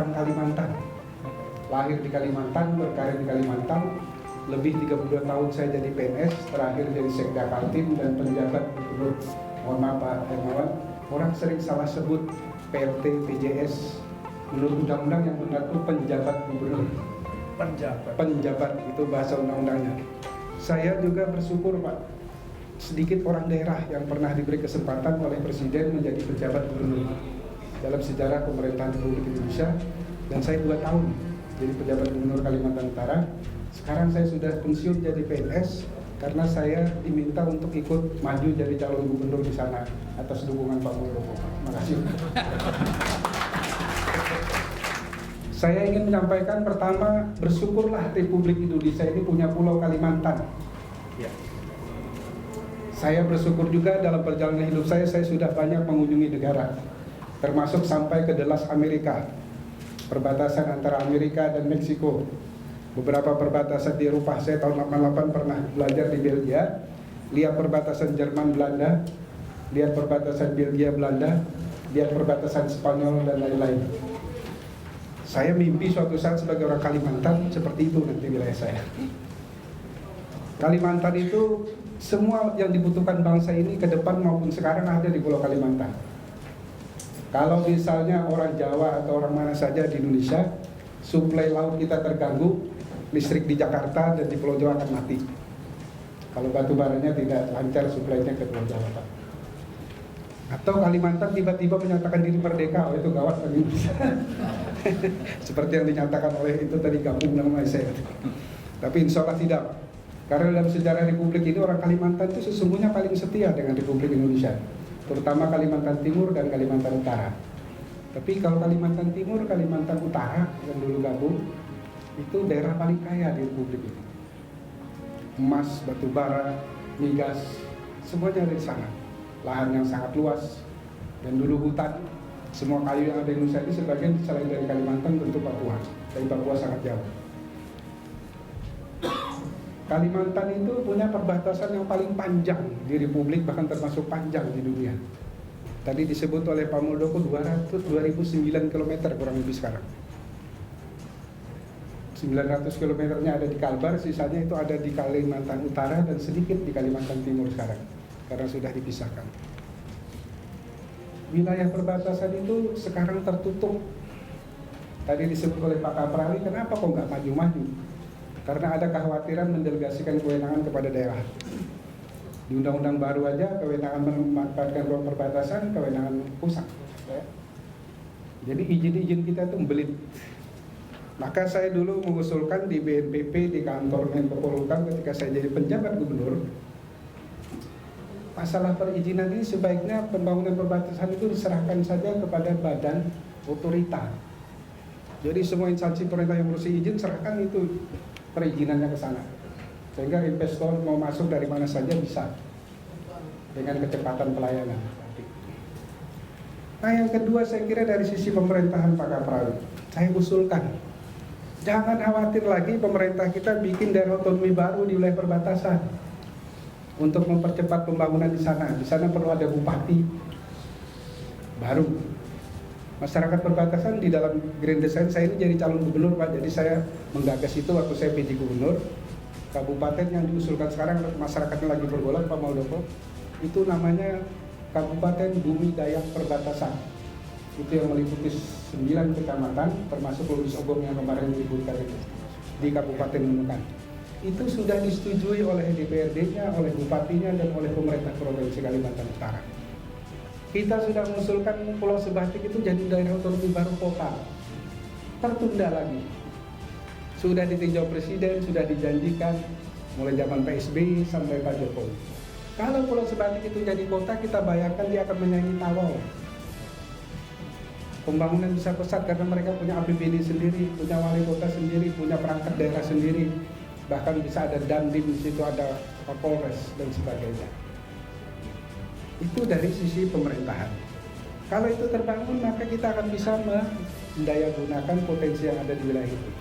orang Kalimantan. Lahir di Kalimantan, berkarir di Kalimantan. Lebih 32 tahun saya jadi PNS, terakhir jadi Sekda Kaltim dan penjabat gubernur. Mohon maaf Pak Hermawan, orang sering salah sebut PLT, PJS. Menurut undang-undang yang benar itu penjabat gubernur. Penjabat itu bahasa undang-undangnya. Saya juga bersyukur Pak, sedikit orang daerah yang pernah diberi kesempatan oleh Presiden menjadi pejabat gubernur dalam sejarah pemerintahan Republik Indonesia. Dan saya 2 tahun jadi pejabat gubernur Kalimantan Utara. Sekarang saya sudah pensiun jadi PNS karena saya diminta untuk ikut maju jadi calon gubernur di sana atas dukungan Pak Muldoko. Terima kasih. Saya ingin menyampaikan pertama, bersyukurlah Republik Indonesia ini punya Pulau Kalimantan. Ya. Saya bersyukur juga dalam perjalanan hidup saya sudah banyak mengunjungi negara, termasuk sampai ke Dallas, Amerika, perbatasan antara Amerika dan Meksiko. Beberapa perbatasan di Eropa, saya tahun 88 pernah belajar di Belgia, lihat perbatasan Jerman Belanda, lihat perbatasan Belgia Belanda, lihat perbatasan Spanyol dan lain-lain. Saya mimpi suatu saat sebagai orang Kalimantan seperti itu nanti wilayah saya. Kalimantan itu semua yang dibutuhkan bangsa ini ke depan maupun sekarang ada di Pulau Kalimantan. Kalau misalnya orang Jawa atau orang mana saja di Indonesia, suplai laut kita terganggu, listrik di Jakarta dan di Pulau Jawa akan mati. Kalau batu baranya tidak lancar suplainya ke Pulau Jawa, Pak. Atau Kalimantan tiba-tiba menyatakan diri merdeka, itu gawat bagi Indonesia. Seperti yang dinyatakan oleh itu tadi gabung nama saya. Tapi insya Allah tidak. Karena dalam sejarah Republik ini orang Kalimantan itu sesungguhnya paling setia dengan Republik Indonesia, terutama Kalimantan Timur dan Kalimantan Utara. Tapi kalau Kalimantan Timur, Kalimantan Utara yang dulu gabung, itu daerah paling kaya di Republik ini. Emas, batu bara, migas, semuanya ada di sana. Lahan yang sangat luas, dan dulu hutan. Semua kayu yang ada di Indonesia ini sebagian selain dari Kalimantan tentu Papua. Dari Papua sangat jauh. Kalimantan itu punya perbatasan yang paling panjang di Republik, bahkan termasuk panjang di dunia. Tadi disebut oleh Pak Muldoko 2009 km kurang lebih sekarang. 900 km-nya ada di Kalbar, sisanya itu ada di Kalimantan Utara dan sedikit di Kalimantan Timur sekarang, karena sudah dipisahkan. Wilayah perbatasan itu sekarang tertutup. Tadi disebut oleh Pak Kaprali, kenapa kok nggak maju-maju? Karena ada kekhawatiran mendelegasikan kewenangan kepada daerah. Di undang-undang baru aja, kewenangan memanfaatkan ruang perbatasan, kewenangan pusat. Jadi izin-izin kita itu membelit. Maka saya dulu mengusulkan di BNPB, di kantor Menko Polhukam ketika saya jadi penjabat gubernur, masalah perizinan ini sebaiknya pembangunan perbatasan itu diserahkan saja kepada badan otorita. Jadi semua instansi pemerintah yang berusaha izin serahkan itu perizinannya ke sana, sehingga investor mau masuk dari mana saja bisa dengan kecepatan pelayanan. Nah, yang kedua saya kira dari sisi pemerintahan Pak Kaprali, saya usulkan jangan khawatir lagi pemerintah kita bikin daerah otonomi baru di wilayah perbatasan untuk mempercepat pembangunan di sana. Di sana perlu ada bupati baru. Masyarakat perbatasan di dalam Grand Design saya ini jadi calon gubernur Pak, jadi saya menggagas itu waktu saya PJ gubernur. Kabupaten yang diusulkan sekarang masyarakatnya lagi bergolak Pak Muldoko, itu namanya Kabupaten Bumi Dayak Perbatasan. Itu yang meliputi 9 kecamatan termasuk Lubis Ogong yang kemarin disebutkan itu di Kabupaten Nunukan. Itu sudah disetujui oleh DPRD-nya, oleh bupatinya dan oleh pemerintah Provinsi Kalimantan Utara. Kita sudah mengusulkan Pulau Sebatik itu jadi daerah otonomi baru kota. Tertunda lagi. Sudah ditinjau Presiden, sudah dijanjikan mulai zaman PSBY sampai Pak Jokowi. Kalau Pulau Sebatik itu jadi kota, kita bayangkan dia akan menyanyi tawau. Pembangunan bisa pesat karena mereka punya APBD sendiri, punya wali kota sendiri, punya perangkat daerah sendiri, bahkan bisa ada dandim di situ, ada Kapolres dan sebagainya. Itu dari sisi pemerintahan. Kalau itu terbangun, maka kita akan bisa mendayagunakan potensi yang ada di wilayah itu.